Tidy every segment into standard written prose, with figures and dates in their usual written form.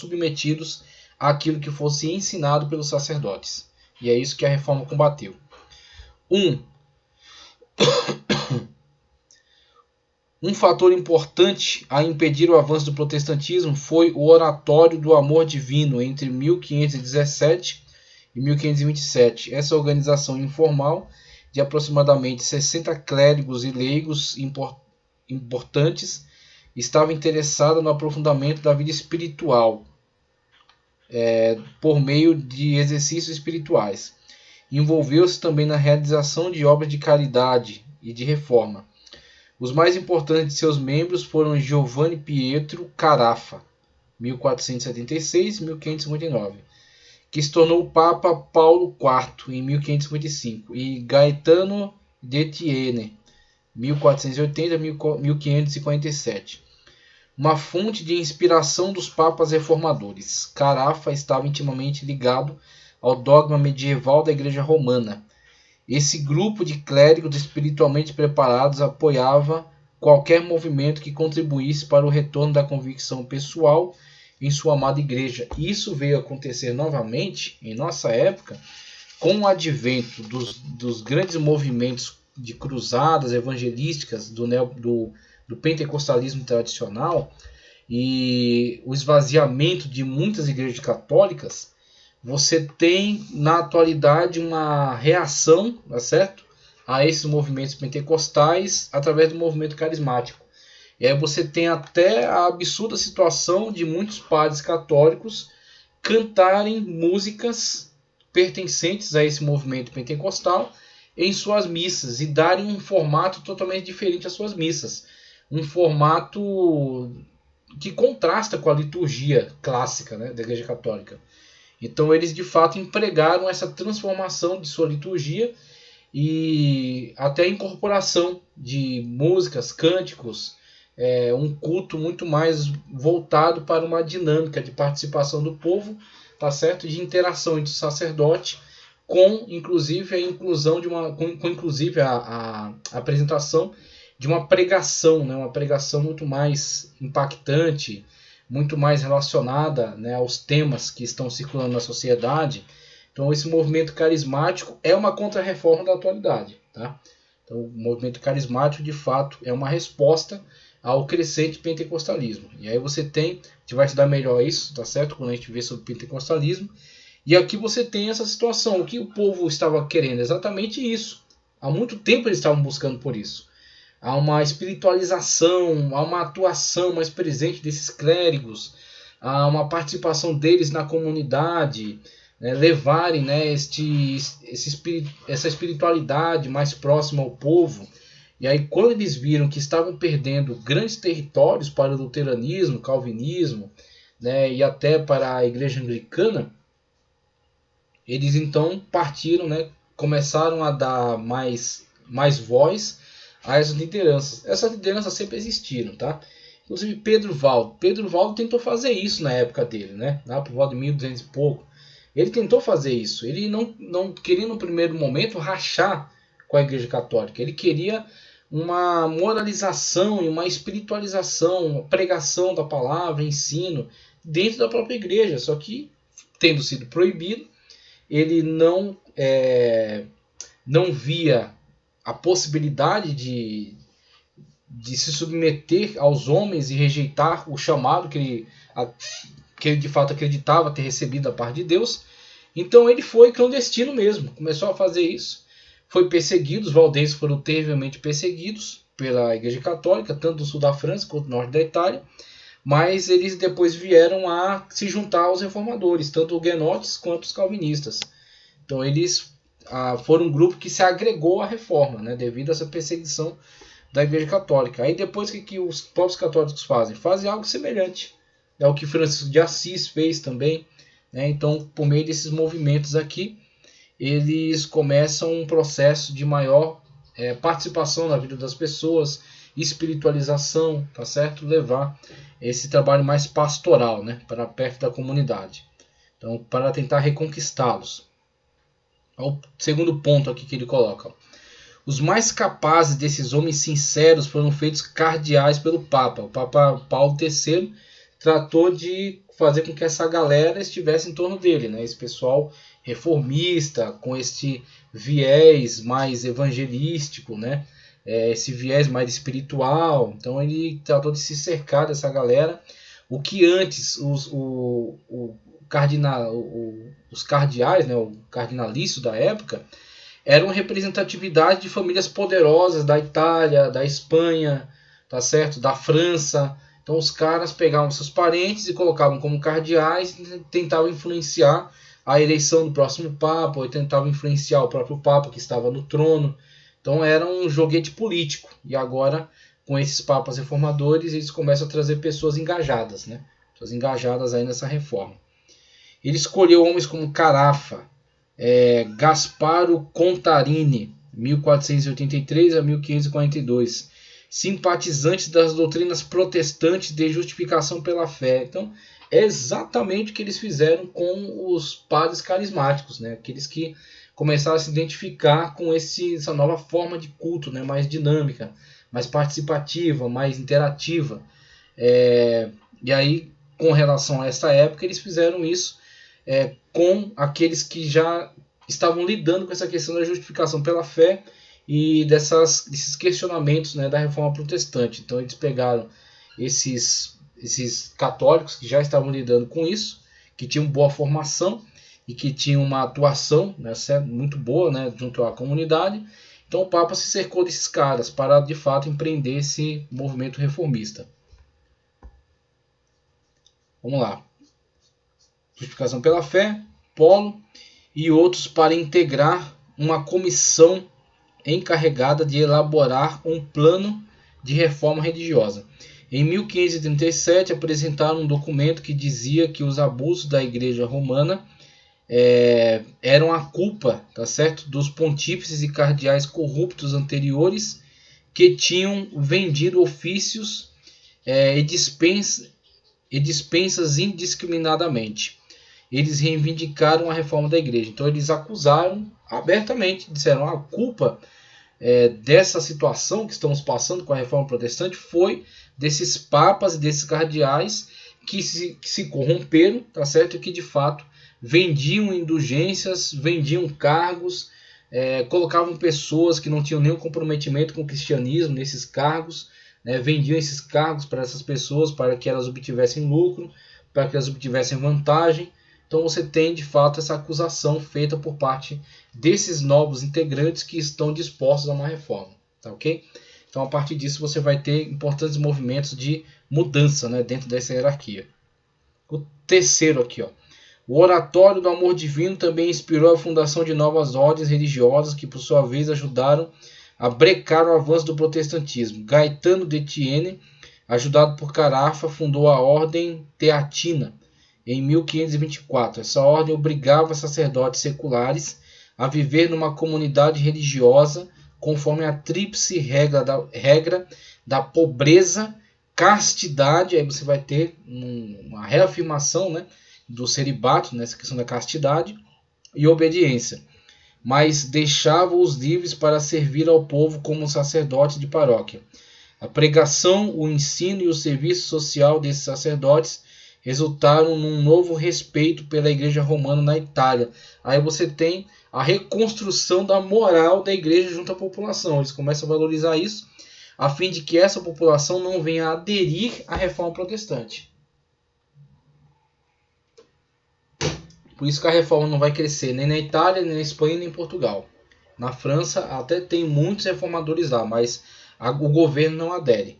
submetidos àquilo que fosse ensinado pelos sacerdotes. E é isso que a reforma combateu. Um fator importante a impedir o avanço do protestantismo foi o Oratório do Amor Divino entre 1517 e 1527. Essa organização informal de aproximadamente 60 clérigos e leigos importantes estava interessada no aprofundamento da vida espiritual por meio de exercícios espirituais. Envolveu-se também na realização de obras de caridade e de reforma. Os mais importantes de seus membros foram Giovanni Pietro Carafa, 1476-1559, que se tornou Papa Paulo IV em 1555, e Gaetano d'Etienne, 1480-1547. Uma fonte de inspiração dos papas reformadores. Carafa estava intimamente ligado ao dogma medieval da Igreja Romana. Esse grupo de clérigos espiritualmente preparados apoiava qualquer movimento que contribuísse para o retorno da convicção pessoal em sua amada igreja. Isso veio acontecer novamente em nossa época com o advento dos grandes movimentos de cruzadas evangelísticas do pentecostalismo tradicional e o esvaziamento de muitas igrejas católicas. Você tem na atualidade uma reação, tá certo, a esses movimentos pentecostais através do movimento carismático. E aí você tem até a absurda situação de muitos padres católicos cantarem músicas pertencentes a esse movimento pentecostal em suas missas e darem um formato totalmente diferente às suas missas. Um formato que contrasta com a liturgia clássica, né, da Igreja Católica. Então eles de fato empregaram essa transformação de sua liturgia e até a incorporação de músicas, cânticos, um culto muito mais voltado para uma dinâmica de participação do povo, tá certo? De interação entre o sacerdote, com inclusive a inclusão de a apresentação de uma pregação, né? Uma pregação muito mais impactante, muito mais relacionada, né, aos temas que estão circulando na sociedade. Então esse movimento carismático é uma contra-reforma da atualidade. Tá? Então o movimento carismático de fato é uma resposta ao crescente pentecostalismo. E aí você tem, a gente vai estudar melhor isso, tá certo? Quando a gente vê sobre pentecostalismo. E aqui você tem essa situação, o que o povo estava querendo, exatamente isso. Há muito tempo eles estavam buscando por isso. Há uma espiritualização, há uma atuação mais presente desses clérigos, há uma participação deles na comunidade, né, levarem, né, essa espiritualidade mais próxima ao povo. E aí quando eles viram que estavam perdendo grandes territórios para o luteranismo, calvinismo, né, e até para a igreja anglicana, eles então partiram, né, começaram a dar mais voz a essas lideranças. Essas lideranças sempre existiram, tá? Inclusive Pedro Valdo. Pedro Valdo tentou fazer isso na época dele, né? Lá por volta de 1200 e pouco. Ele tentou fazer isso. Ele não queria no primeiro momento rachar com a Igreja Católica. Ele queria uma moralização e uma espiritualização, uma pregação da palavra, ensino dentro da própria igreja. Só que, tendo sido proibido, ele não via a possibilidade de se submeter aos homens e rejeitar o chamado que ele de fato acreditava ter recebido da parte de Deus. Então ele foi clandestino mesmo, começou a fazer isso, foi perseguido, os valdenses foram terrivelmente perseguidos pela Igreja Católica, tanto no sul da França quanto no norte da Itália, mas eles depois vieram a se juntar aos reformadores, tanto os huguenotes quanto os calvinistas. Então eles foram um grupo que se agregou à reforma, né, devido a essa perseguição da Igreja Católica. Aí depois o que os próprios católicos fazem? Fazem algo semelhante. É o que Francisco de Assis fez também. Né? Então, por meio desses movimentos aqui, eles começam um processo de maior participação na vida das pessoas, espiritualização, tá certo? Levar esse trabalho mais pastoral, né, para perto da comunidade. Então, para tentar reconquistá-los. O segundo ponto aqui que ele coloca. Os mais capazes desses homens sinceros foram feitos cardeais pelo Papa. O Papa Paulo III tratou de fazer com que essa galera estivesse em torno dele, né? Esse pessoal reformista, com esse viés mais evangelístico, né? Esse viés mais espiritual. Então ele tratou de se cercar dessa galera. O que antes os cardeais, né, o cardinalício da época, eram representatividade de famílias poderosas da Itália, da Espanha, tá certo? Da França. Então os caras pegavam seus parentes e colocavam como cardeais e tentavam influenciar a eleição do próximo papa, ou tentavam influenciar o próprio papa que estava no trono. Então era um joguete político. E agora, com esses papas reformadores, eles começam a trazer pessoas engajadas, né? Pessoas engajadas aí nessa reforma. Ele escolheu homens como Carafa, Gasparo Contarini, 1483 a 1542, simpatizantes das doutrinas protestantes de justificação pela fé. Então, é exatamente o que eles fizeram com os padres carismáticos, né? Aqueles que começaram a se identificar com essa nova forma de culto, né? Mais dinâmica, mais participativa, mais interativa. E aí, com relação a essa época, eles fizeram isso com aqueles que já estavam lidando com essa questão da justificação pela fé e desses questionamentos, né, da reforma protestante. Então eles pegaram esses católicos que já estavam lidando com isso, que tinham boa formação e que tinham uma atuação, né, muito boa, né, junto à comunidade. Então o Papa se cercou desses caras para de fato empreender esse movimento reformista. Vamos lá. Justificação pela fé, Polo e outros para integrar uma comissão encarregada de elaborar um plano de reforma religiosa. Em 1537 apresentaram um documento que dizia que os abusos da Igreja Romana eram a culpa, tá certo, dos pontífices e cardeais corruptos anteriores que tinham vendido ofícios e dispensas indiscriminadamente. Eles reivindicaram a reforma da igreja. Então eles acusaram abertamente, disseram a culpa dessa situação que estamos passando com a reforma protestante foi desses papas e desses cardeais que se corromperam, tá certo? E que de fato vendiam indulgências, vendiam cargos, colocavam pessoas que não tinham nenhum comprometimento com o cristianismo nesses cargos, né? Vendiam esses cargos para essas pessoas para que elas obtivessem lucro, para que elas obtivessem vantagem. Então você tem de fato essa acusação feita por parte desses novos integrantes que estão dispostos a uma reforma, tá ok? Então a partir disso você vai ter importantes movimentos de mudança, né, dentro dessa hierarquia. O terceiro aqui, ó. O oratório do amor divino também inspirou a fundação de novas ordens religiosas que por sua vez ajudaram a brecar o avanço do protestantismo. Gaetano de Thiene, ajudado por Carafa, fundou a Ordem Teatina em 1524. Essa ordem obrigava sacerdotes seculares a viver numa comunidade religiosa conforme a tríplice regra da pobreza, castidade. Aí você vai ter uma reafirmação, né, do celibato, nessa questão da castidade, e obediência. Mas deixava-os livres para servir ao povo como sacerdotes de paróquia. A pregação, o ensino e o serviço social desses sacerdotes resultaram num novo respeito pela Igreja Romana na Itália. Aí você tem a reconstrução da moral da Igreja junto à população. Eles começam a valorizar isso, a fim de que essa população não venha a aderir à reforma protestante. Por isso que a reforma não vai crescer nem na Itália, nem na Espanha, nem em Portugal. Na França até tem muitos reformadores lá, mas o governo não adere.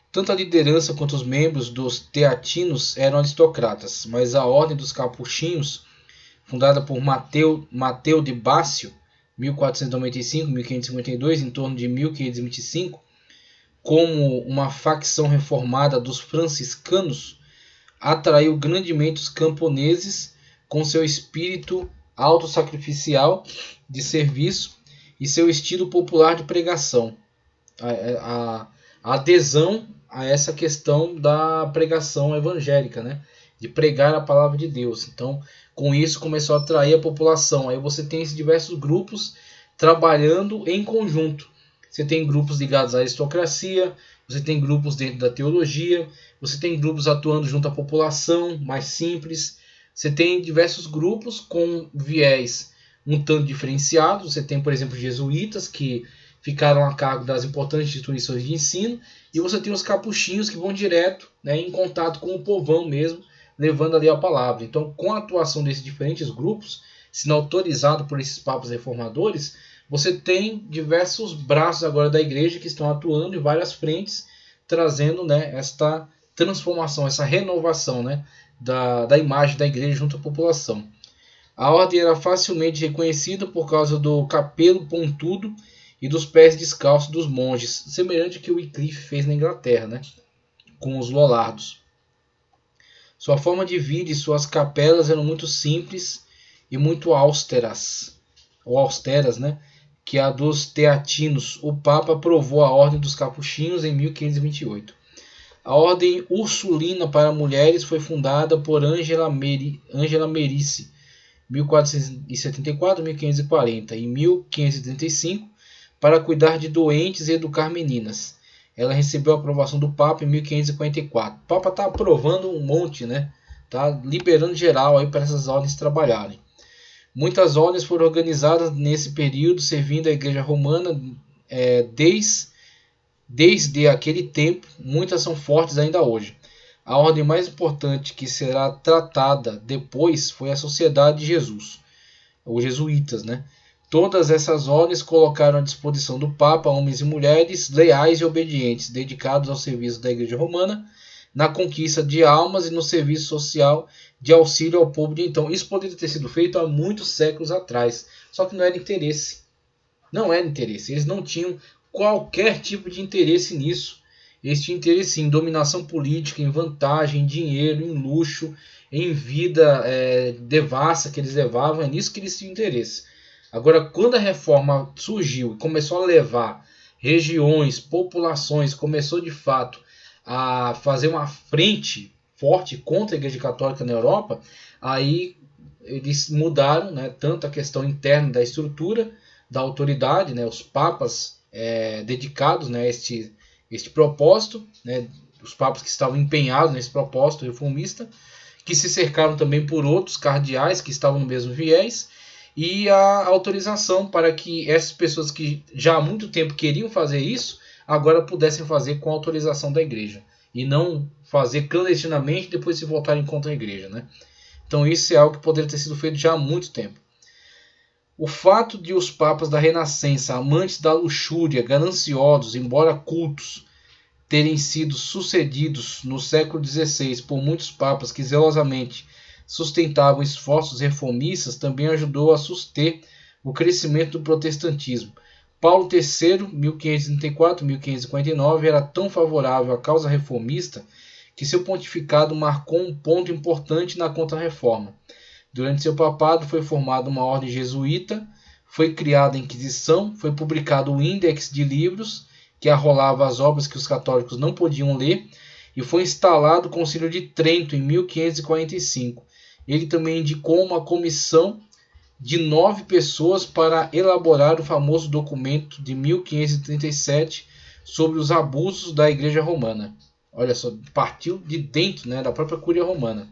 Tanto a liderança quanto os membros dos teatinos eram aristocratas, mas a Ordem dos Capuchinhos, fundada por Mateu de Bácio, 1495-1552, em torno de 1525, como uma facção reformada dos franciscanos, atraiu grandemente os camponeses com seu espírito autossacrificial de serviço e seu estilo popular de pregação. A adesão a essa questão da pregação evangélica, né? De pregar a palavra de Deus. Então, com isso começou a atrair a população. Aí você tem esses diversos grupos trabalhando em conjunto. Você tem grupos ligados à aristocracia, você tem grupos dentro da teologia, você tem grupos atuando junto à população, mais simples, você tem diversos grupos com viés um tanto diferenciados. Você tem, por exemplo, jesuítas que ficaram a cargo das importantes instituições de ensino, e você tem os capuchinhos que vão direto, né, em contato com o povão mesmo, levando ali a palavra. Então, com a atuação desses diferentes grupos, sendo autorizado por esses papas reformadores, você tem diversos braços agora da igreja que estão atuando em várias frentes, trazendo, né, esta transformação, essa renovação, né, da imagem da igreja junto à população. A ordem era facilmente reconhecida por causa do capelo pontudo e dos pés descalços dos monges, semelhante ao que o Wycliffe fez na Inglaterra, né, com os Lollardos. Sua forma de vida e suas capelas eram muito simples e muito austeras, né, que a dos teatinos. O Papa aprovou a ordem dos capuchinhos em 1528. A ordem ursulina para mulheres foi fundada por Angela Merici, 1474 a 1540, em 1535, para cuidar de doentes e educar meninas. Ela recebeu a aprovação do Papa em 1544. O Papa está aprovando um monte, né? Tá liberando geral aí para essas ordens trabalharem. Muitas ordens foram organizadas nesse período, servindo a Igreja Romana desde aquele tempo. Muitas são fortes ainda hoje. A ordem mais importante que será tratada depois foi a Sociedade de Jesus, os jesuítas, né? Todas essas ordens colocaram à disposição do Papa homens e mulheres leais e obedientes, dedicados ao serviço da Igreja Romana, na conquista de almas e no serviço social de auxílio ao povo de então. Isso poderia ter sido feito há muitos séculos atrás, só que não era interesse. Não era interesse. Eles não tinham qualquer tipo de interesse nisso. Eles tinham interesse em dominação política, em vantagem, em dinheiro, em luxo, em vida devassa que eles levavam. É nisso que eles tinham interesse. Agora, quando a reforma surgiu e começou a levar regiões, populações, começou de fato a fazer uma frente forte contra a Igreja Católica na Europa, aí eles mudaram, né, tanto a questão interna da estrutura, da autoridade, né, os papas dedicados, né, a este propósito, né, os papas que estavam empenhados nesse propósito reformista, que se cercaram também por outros cardeais que estavam no mesmo viés, e a autorização para que essas pessoas que já há muito tempo queriam fazer isso, agora pudessem fazer com a autorização da igreja, e não fazer clandestinamente e depois se voltarem contra a igreja, né? Então isso é algo que poderia ter sido feito já há muito tempo. O fato de os papas da Renascença, amantes da luxúria, gananciosos, embora cultos, terem sido sucedidos no século XVI por muitos papas que zelosamente sustentavam esforços reformistas, também ajudou a suster o crescimento do protestantismo. Paulo III, 1534-1549, era tão favorável à causa reformista que seu pontificado marcou um ponto importante na Contra-Reforma. Durante seu papado foi formada uma ordem jesuíta, foi criada a Inquisição, foi publicado o Índex de Livros, que arrolava as obras que os católicos não podiam ler, e foi instalado o Concílio de Trento em 1545. Ele também indicou uma comissão de 9 pessoas para elaborar o famoso documento de 1537 sobre os abusos da Igreja Romana. Olha só, partiu de dentro, né, da própria Cúria Romana.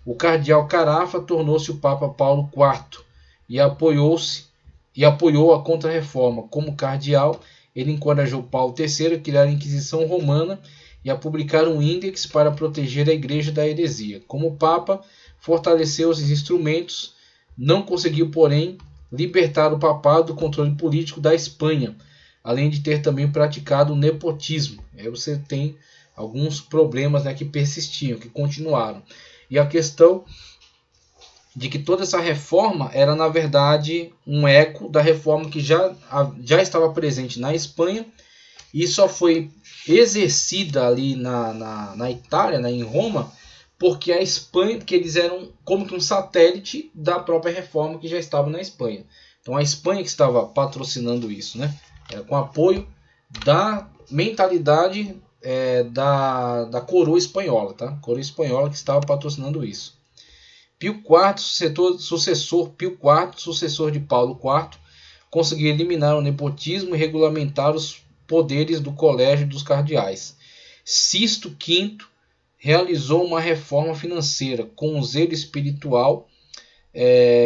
O cardeal Carafa tornou-se o Papa Paulo IV e apoiou a Contra-Reforma. Como cardeal, ele encorajou Paulo III a criar a Inquisição Romana e a publicar um índex para proteger a Igreja da heresia. Como Papa, fortaleceu os instrumentos, não conseguiu, porém, libertar o papado do controle político da Espanha, além de ter também praticado o nepotismo. Aí você tem alguns problemas, né, que persistiam, que continuaram. E a questão de que toda essa reforma era, na verdade, um eco da reforma que já estava presente na Espanha e só foi exercida ali na Itália, né, em Roma, porque a Espanha, porque eles eram como que um satélite da própria reforma que já estava na Espanha. Então a Espanha que estava patrocinando isso, né? Era com apoio da mentalidade da coroa espanhola, tá? Coroa espanhola que estava patrocinando isso. Pio IV, sucessor de Paulo IV, conseguiu eliminar o nepotismo e regulamentar os poderes do Colégio dos Cardeais. Sisto V realizou uma reforma financeira com um zelo espiritual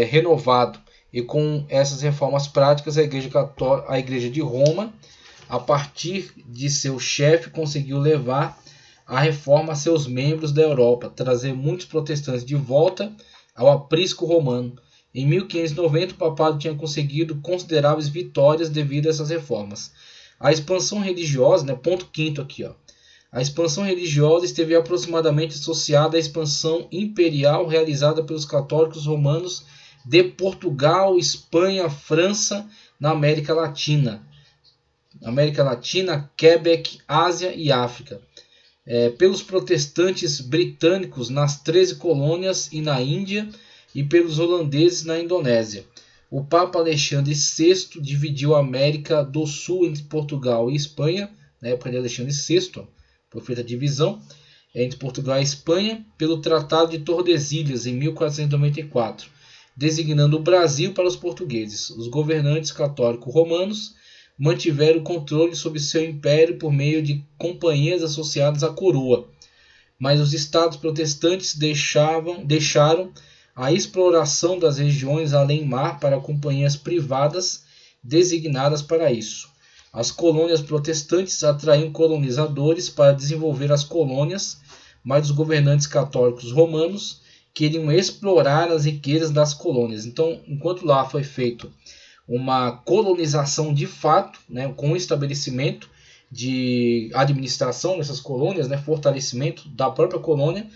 renovado, e com essas reformas práticas a Igreja de Roma, a partir de seu chefe, conseguiu levar a reforma a seus membros da Europa, trazer muitos protestantes de volta ao aprisco romano. Em 1590 o papado tinha conseguido consideráveis vitórias devido a essas reformas. A expansão religiosa, né, ponto quinto aqui, ó. A expansão religiosa esteve aproximadamente associada à expansão imperial realizada pelos católicos romanos de Portugal, Espanha, França, na América Latina. Quebec, Ásia e África. Pelos protestantes britânicos nas 13 colônias e na Índia, e pelos holandeses na Indonésia. O Papa Alexandre VI dividiu a América do Sul entre Portugal e Espanha, na época de Alexandre VI, foi feita a divisão entre Portugal e Espanha pelo Tratado de Tordesilhas em 1494, designando o Brasil para os portugueses. Os governantes católicos romanos mantiveram o controle sobre seu império por meio de companhias associadas à coroa, mas os estados protestantes deixaram a exploração das regiões além-mar para companhias privadas designadas para isso. As colônias protestantes atraíam colonizadores para desenvolver as colônias, mas os governantes católicos romanos queriam explorar as riquezas das colônias. Então, enquanto lá foi feito uma colonização de fato, né, com o estabelecimento de administração nessas colônias, né, fortalecimento da própria colônia,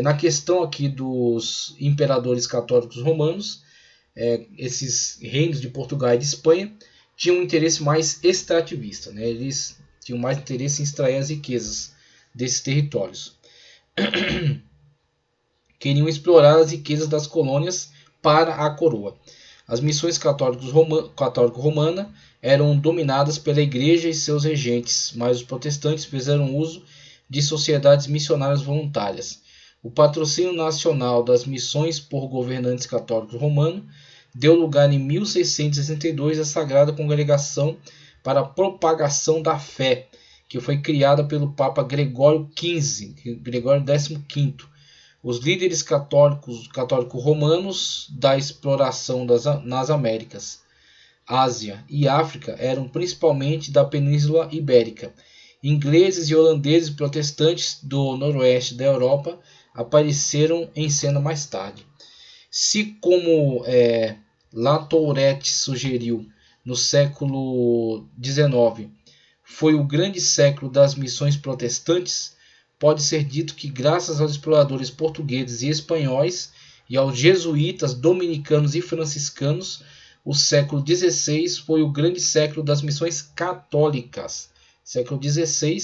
na questão aqui dos imperadores católicos romanos, esses reinos de Portugal e de Espanha tinham um interesse mais extrativista, né? Eles tinham mais interesse em extrair as riquezas desses territórios. Queriam explorar as riquezas das colônias para a coroa. As missões católico-romana eram dominadas pela igreja e seus regentes, mas os protestantes fizeram uso de sociedades missionárias voluntárias. O patrocínio nacional das missões por governantes católicos romanos deu lugar em 1662 à Sagrada Congregação para a Propagação da Fé, que foi criada pelo Papa Gregório XV. Os líderes católicos romanos da exploração nas Américas, Ásia e África eram principalmente da Península Ibérica. Ingleses e holandeses protestantes do noroeste da Europa apareceram em cena mais tarde. Se, como Latouret sugeriu, no século XIX foi o grande século das missões protestantes, pode ser dito que graças aos exploradores portugueses e espanhóis e aos jesuítas dominicanos e franciscanos, o século XVI foi o grande século das missões católicas. Século XVI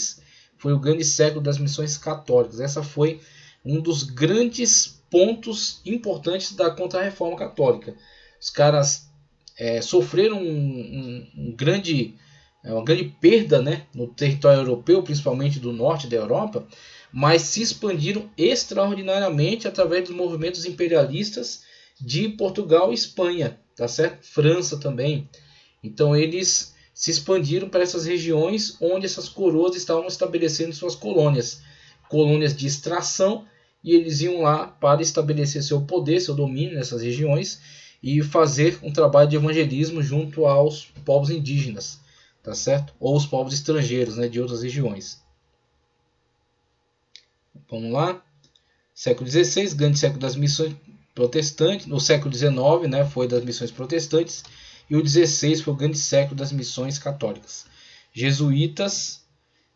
foi o grande século das missões católicas. Essa foi um dos grandes pontos importantes da Contra-Reforma Católica. Os caras sofreram uma grande perda, né, no território europeu, principalmente do norte da Europa, mas se expandiram extraordinariamente através dos movimentos imperialistas de Portugal e Espanha, tá certo? França também. Então eles se expandiram para essas regiões onde essas coroas estavam estabelecendo suas colônias de extração, e eles iam lá para estabelecer seu poder, seu domínio nessas regiões e fazer um trabalho de evangelismo junto aos povos indígenas, tá certo? Ou os povos estrangeiros, né, de outras regiões. Vamos lá. Século XVI, grande século das missões protestantes. No século XIX, né, foi das missões protestantes. E o XVI foi o grande século das missões católicas. Jesuítas,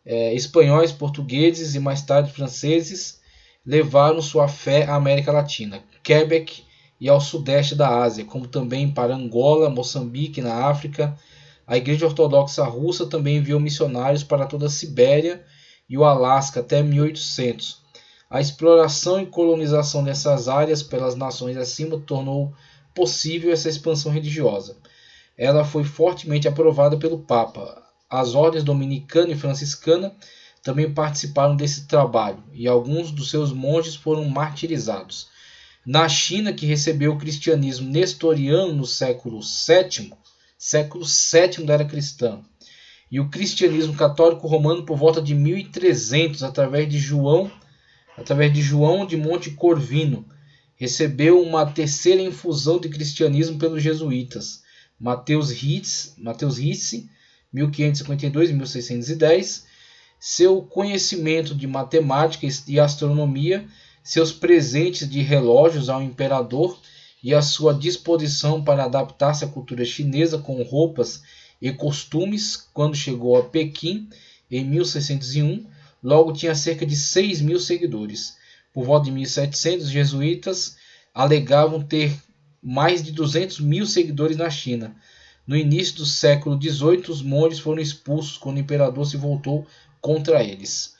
espanhóis, portugueses e mais tarde franceses levaram sua fé à América Latina, Quebec e ao sudeste da Ásia, como também para Angola, Moçambique, na África. A Igreja Ortodoxa Russa também enviou missionários para toda a Sibéria e o Alasca até 1800. A exploração e colonização dessas áreas pelas nações acima tornou possível essa expansão religiosa. Ela foi fortemente aprovada pelo Papa. As ordens dominicana e franciscana também participaram desse trabalho, e alguns dos seus monges foram martirizados. Na China, que recebeu o cristianismo nestoriano no século VII da era cristã, e o cristianismo católico romano por volta de 1300, através de João de Monte Corvino. Recebeu uma terceira infusão de cristianismo pelos jesuítas, Mateus Ricci, 1552 e 1610. Seu conhecimento de matemática e astronomia, seus presentes de relógios ao imperador e a sua disposição para adaptar-se à cultura chinesa com roupas e costumes quando chegou a Pequim em 1601, logo tinha cerca de 6.000 seguidores. Por volta de 1700, os jesuítas alegavam ter mais de 200.000 seguidores na China. No início do século XVIII, os monges foram expulsos quando o imperador se voltou contra eles.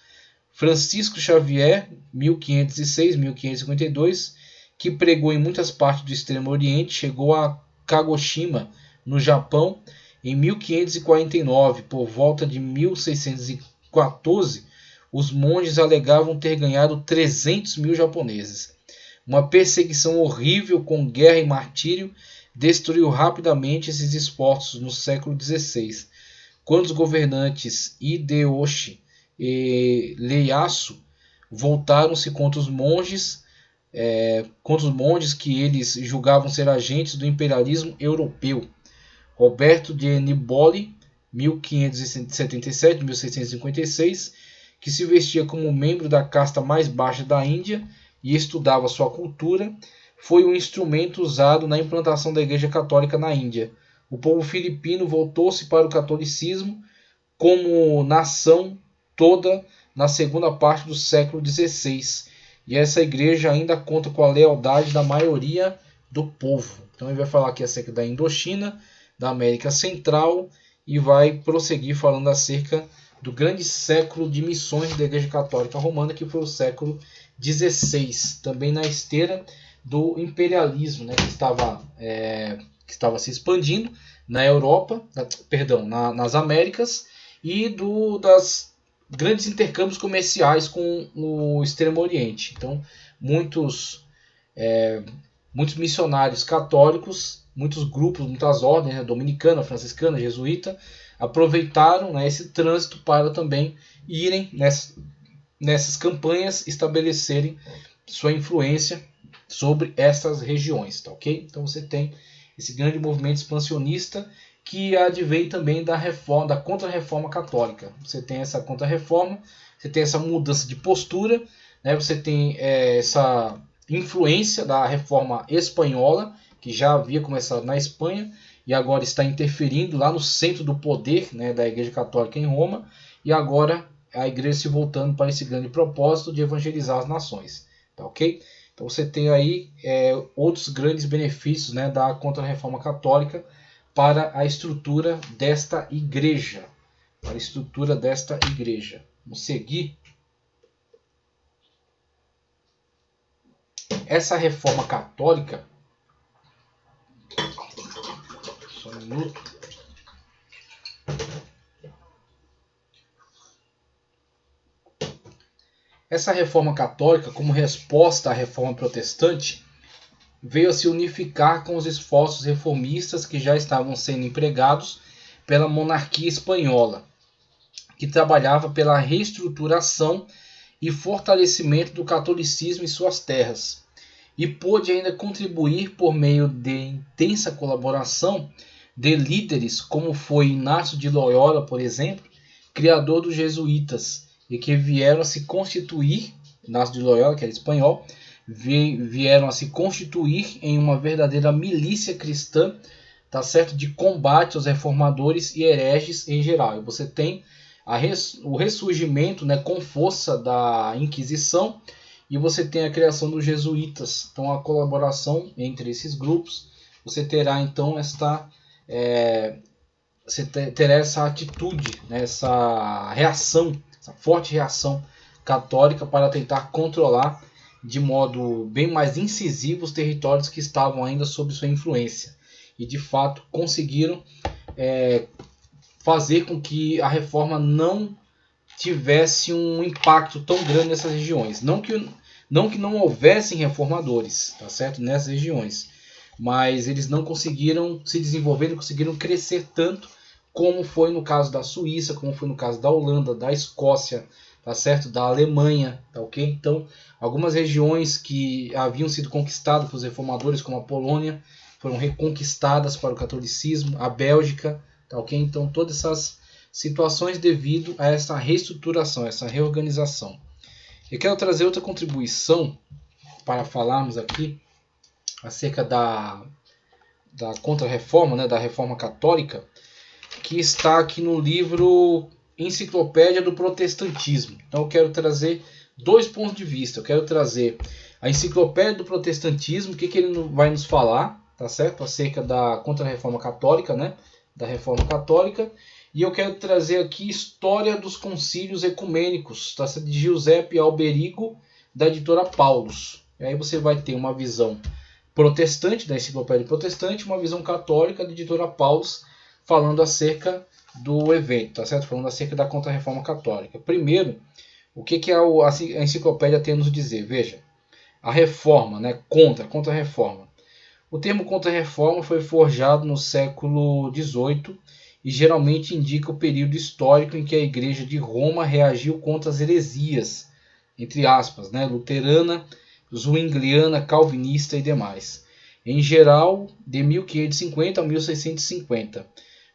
Francisco Xavier, 1506-1552, que pregou em muitas partes do Extremo Oriente, chegou a Kagoshima, no Japão, em 1549. Por volta de 1614, os monges alegavam ter ganhado 300.000 japoneses. Uma perseguição horrível com guerra e martírio destruiu rapidamente esses esforços no século XVI, quando os governantes Hideyoshi e Ieyasu voltaram-se contra os monges que eles julgavam ser agentes do imperialismo europeu. Roberto de Niboli, 1577-1656, que se vestia como membro da casta mais baixa da Índia e estudava sua cultura, foi um instrumento usado na implantação da Igreja Católica na Índia. O povo filipino voltou-se para o catolicismo como nação toda na segunda parte do século XVI, e essa igreja ainda conta com a lealdade da maioria do povo. Então ele vai falar aqui acerca da Indochina, da América Central, e vai prosseguir falando acerca do grande século de missões da Igreja Católica Romana, que foi o século XVI, também na esteira do imperialismo, né, que estava se expandindo na Europa, nas Américas, e das grandes intercâmbios comerciais com o Extremo Oriente. Então, muitos missionários católicos, muitos grupos, muitas ordens, né, dominicana, franciscana, jesuíta, aproveitaram, né, esse trânsito para também irem nessas campanhas estabelecerem sua influência sobre essas regiões, tá ok? Então você tem esse grande movimento expansionista que advém também da contra-reforma católica. Você tem essa contra-reforma, você tem essa mudança de postura, né? Você tem essa influência da reforma espanhola, que já havia começado na Espanha e agora está interferindo lá no centro do poder, né, da Igreja Católica em Roma, e agora a Igreja se voltando para esse grande propósito de evangelizar as nações, tá ok? Então você tem aí outros grandes benefícios, né, da contra-reforma católica para a estrutura desta igreja. Vamos seguir. Essa reforma católica... Só um minuto. Essa reforma católica, como resposta à reforma protestante, veio a se unificar com os esforços reformistas que já estavam sendo empregados pela monarquia espanhola, que trabalhava pela reestruturação e fortalecimento do catolicismo em suas terras, e pôde ainda contribuir por meio de intensa colaboração de líderes como foi Inácio de Loyola, por exemplo, criador dos jesuítas, e que vieram a se constituir, Inácio de Loyola, que era espanhol, vieram a se constituir em uma verdadeira milícia cristã, tá certo, de combate aos reformadores e hereges em geral. E você tem o ressurgimento, né, com força da Inquisição, e você tem a criação dos jesuítas. Então a colaboração entre esses grupos, você terá então terá essa atitude, né, essa reação, essa forte reação católica para tentar controlar de modo bem mais incisivo os territórios que estavam ainda sob sua influência. E de fato conseguiram fazer com que a reforma não tivesse um impacto tão grande nessas regiões. Não que não houvessem reformadores, tá certo, nessas regiões, mas eles não conseguiram se desenvolver, não conseguiram crescer tanto como foi no caso da Suíça, como foi no caso da Holanda, da Escócia, tá certo? Da Alemanha, tá ok? Então, algumas regiões que haviam sido conquistadas pelos reformadores, como a Polônia, foram reconquistadas para o catolicismo, a Bélgica, tá ok? Então, todas essas situações devido a essa reestruturação, essa reorganização. Eu quero trazer outra contribuição para falarmos aqui acerca da Contra-Reforma, né, da Reforma Católica, que está aqui no livro Enciclopédia do Protestantismo. Então eu quero trazer dois pontos de vista. Eu quero trazer a Enciclopédia do Protestantismo, o que ele vai nos falar, tá certo? Acerca da Contra-Reforma Católica, né? Da Reforma Católica. E eu quero trazer aqui História dos Concílios Ecumênicos, tá certo? De Giuseppe Alberigo, da editora Paulus. E aí você vai ter uma visão protestante, da Enciclopédia Protestante, uma visão católica da editora Paulus, falando acerca do evento, tá certo? Falando acerca da Contra-Reforma Católica. Primeiro, o que a enciclopédia tem a nos dizer? Veja, a reforma, né? Contra-Reforma. O termo Contra-Reforma foi forjado no século XVIII e geralmente indica o período histórico em que a Igreja de Roma reagiu contra as heresias, entre aspas, né? Luterana, zwingliana, calvinista e demais. Em geral, de 1550 a 1650.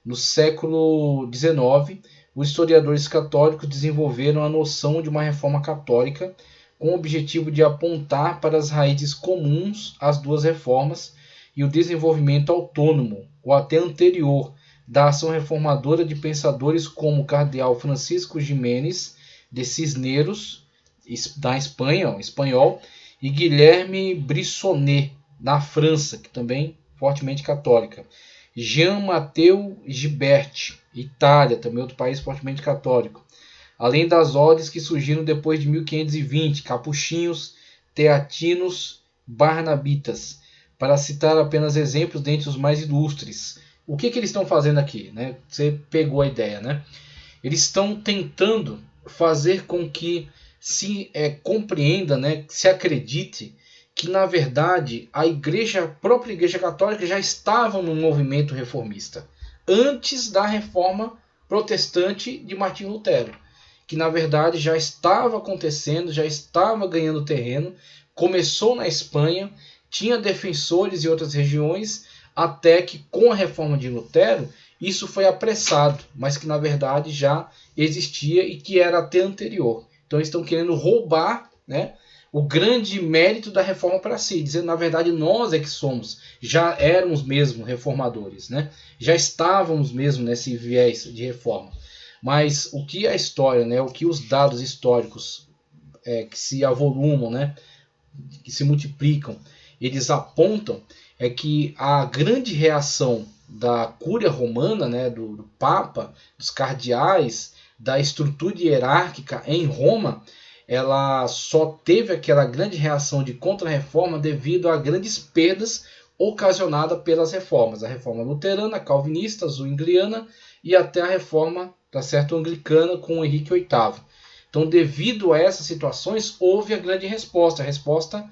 No século XIX, os historiadores católicos desenvolveram a noção de uma reforma católica com o objetivo de apontar para as raízes comuns às duas reformas e o desenvolvimento autônomo, ou até anterior, da ação reformadora de pensadores como o cardeal Francisco Jiménez de Cisneros, da Espanha, espanhol, e Guilherme Brissonnet, da França, que também fortemente católica. Jean Mathieu Gibert, Itália, também outro país fortemente católico. Além das ordens que surgiram depois de 1520, capuchinhos, teatinos, barnabitas, para citar apenas exemplos dentre os mais ilustres. O que eles estão fazendo aqui? Né? Você pegou a ideia, né? Eles estão tentando fazer com que se compreenda, né, se acredite que, na verdade, a própria Igreja Católica já estava no movimento reformista, antes da reforma protestante de Martinho Lutero, que, na verdade, já estava acontecendo, já estava ganhando terreno, começou na Espanha, tinha defensores em outras regiões, até que, com a reforma de Lutero, isso foi apressado, mas que, na verdade, já existia e que era até anterior. Então eles estão querendo roubar, né, o grande mérito da reforma para si, dizendo, na verdade, nós é que somos, já éramos mesmo reformadores, né? Já estávamos mesmo nesse viés de reforma. Mas o que a história, né, o que os dados históricos que se avolumam, né, que se multiplicam, eles apontam é que a grande reação da Cúria Romana, né, do Papa, dos cardeais, da estrutura hierárquica em Roma, ela só teve aquela grande reação de contra-reforma devido a grandes perdas ocasionadas pelas reformas. A reforma luterana, calvinista, zwingliana e até a reforma, tá certo, anglicana com Henrique VIII. Então, devido a essas situações, houve a grande resposta. A resposta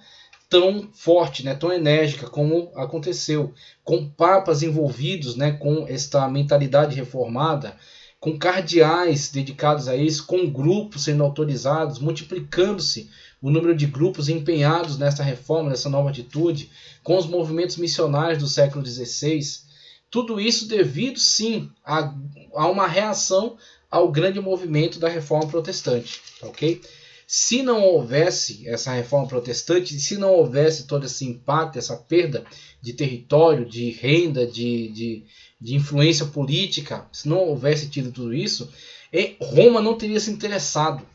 tão forte, né, tão enérgica como aconteceu, com papas envolvidos, né, com esta mentalidade reformada, com cardeais dedicados a isso, com grupos sendo autorizados, multiplicando-se o número de grupos empenhados nessa reforma, nessa nova atitude, com os movimentos missionários do século XVI. Tudo isso devido, sim, a uma reação ao grande movimento da reforma protestante. Ok? Se não houvesse essa reforma protestante, se não houvesse todo esse impacto, essa perda de território, de renda, de influência política, se não houvesse tido tudo isso, Roma não teria se interessado.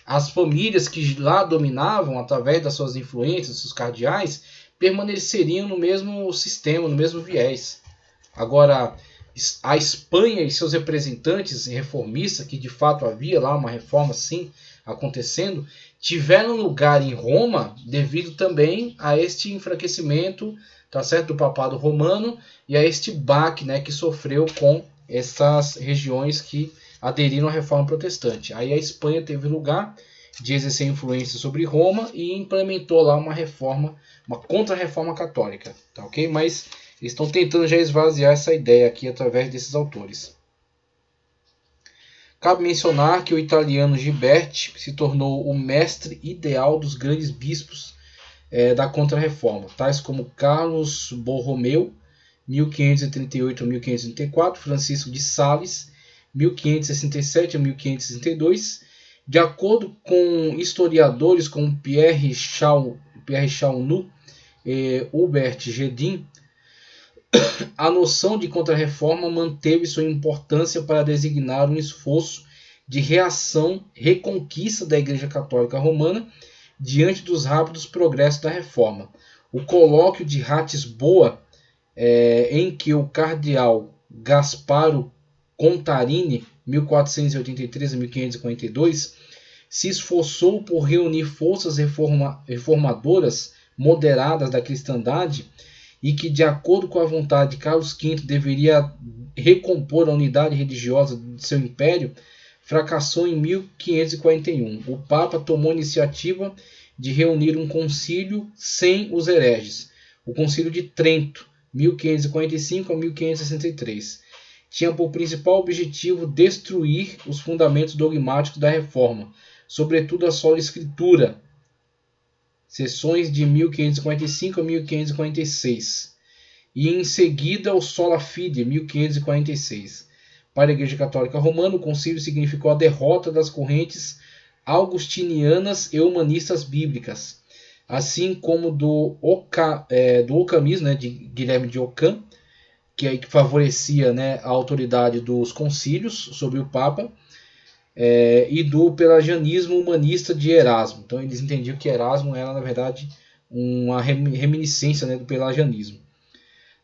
As famílias que lá dominavam, através das suas influências, seus cardeais, permaneceriam no mesmo sistema, no mesmo viés. Agora, a Espanha e seus representantes reformistas, que de fato havia lá uma reforma sim acontecendo, tiveram lugar em Roma devido também a este enfraquecimento, tá certo, do papado romano e a este baque, né, que sofreu com essas regiões que aderiram à reforma protestante. Aí a Espanha teve lugar de exercer influência sobre Roma e implementou lá uma reforma, uma contra-reforma católica, tá ok? Mas eles estão tentando já esvaziar essa ideia aqui através desses autores. Cabe mencionar que o italiano Ghiberti se tornou o mestre ideal dos grandes bispos da Contra-Reforma, tais como Carlos Borromeu, 1538 a 1534, Francisco de Sales, 1567 a 1562. De acordo com historiadores como Pierre Chaunu e Hubert Gedin, a noção de Contra-Reforma manteve sua importância para designar um esforço de reconquista da Igreja Católica Romana diante dos rápidos progressos da Reforma. O colóquio de Ratisboa, em que o cardeal Gasparo Contarini, 1483 a 1542, se esforçou por reunir forças reformadoras moderadas da cristandade e que, de acordo com a vontade de Carlos V, deveria recompor a unidade religiosa de seu império, fracassou em 1541. O Papa tomou a iniciativa de reunir um concílio sem os hereges, o Concílio de Trento, 1545 a 1563. Tinha por principal objetivo destruir os fundamentos dogmáticos da Reforma, sobretudo a sola Escritura, sessões de 1545 a 1546, e em seguida o Sola Fide, 1546. Para a Igreja Católica Romana, o concílio significou a derrota das correntes augustinianas e humanistas bíblicas, assim como do ocamismo, de Guilherme de Ockham, que favorecia a autoridade dos concílios sobre o Papa, e do pelagianismo humanista de Erasmo. Então eles entendiam que Erasmo era, na verdade, uma reminiscência do pelagianismo.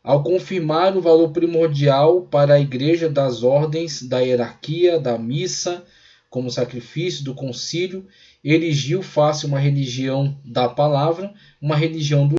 Ao confirmar o valor primordial para a Igreja das ordens, da hierarquia, da missa, como sacrifício do concílio, erigiu face uma religião da palavra, uma religião do